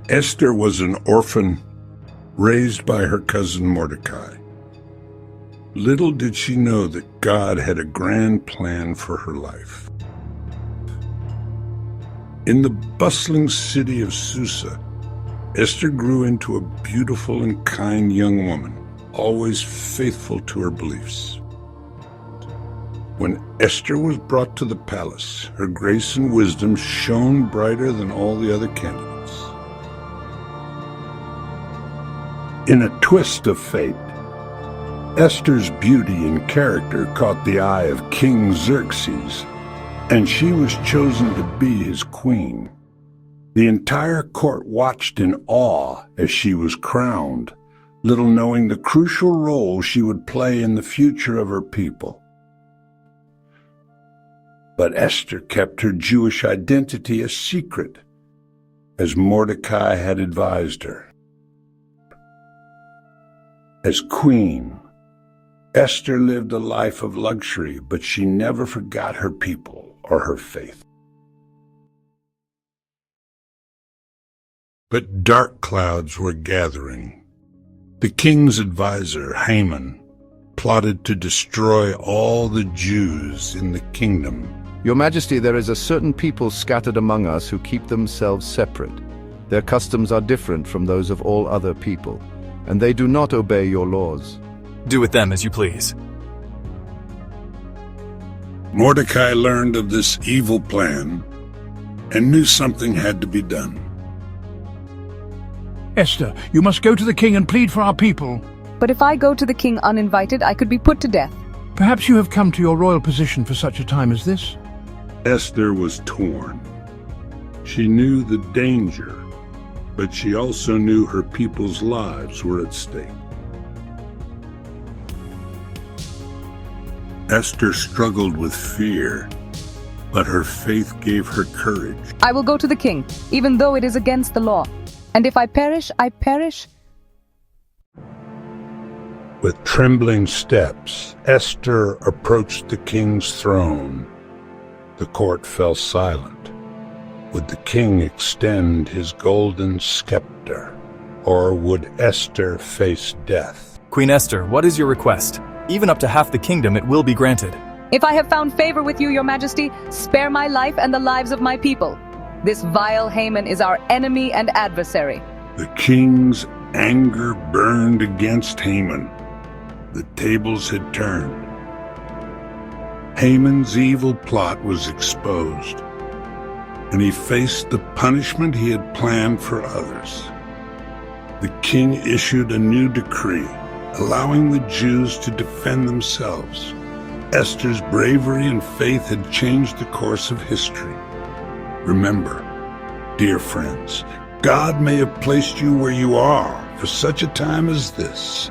Esther was an orphan raised by her cousin Mordecai. Little did she know that God had a grand plan for her life. In the bustling city of Susa, Esther grew into a beautiful and kind young woman, always faithful to her beliefs. When Esther was brought to the palace, her grace and wisdom shone brighter than all the other candidates. In a twist of fate, Esther's beauty and character caught the eye of King Xerxes, and she was chosen to be his queen. The entire court watched in awe as she was crowned, little knowing the crucial role she would play in the future of her people. But Esther kept her Jewish identity a secret, as Mordecai had advised her. As queen, Esther lived a life of luxury, but she never forgot her people or her faith. But dark clouds were gathering. The king's advisor, Haman, plotted to destroy all the Jews in the kingdom. Your Majesty, there is a certain people scattered among us who keep themselves separate. Their customs are different from those of all other people, and they do not obey your laws. Do with them as you please. Mordecai learned of this evil plan and knew something had to be done. Esther, you must go to the king and plead for our people. But if I go to the king uninvited, I could be put to death. Perhaps you have come to your royal position for such a time as this? Esther was torn. She knew the danger, but she also knew her people's lives were at stake. Esther struggled with fear, but her faith gave her courage. I will go to the king, even though it is against the law. And if I perish, I perish. With trembling steps, Esther approached the king's throne. The court fell silent. Would the king extend his golden scepter, or would Esther face death? Queen Esther, what is your request? Even up to half the kingdom it will be granted. If I have found favor with you, your majesty, spare my life and the lives of my people. This vile Haman is our enemy and adversary. The king's anger burned against Haman. The tables had turned. Haman's evil plot was exposed, and he faced the punishment he had planned for others. The king issued a new decree, allowing the Jews to defend themselves. Esther's bravery and faith had changed the course of history. Remember, dear friends, God may have placed you where you are for such a time as this.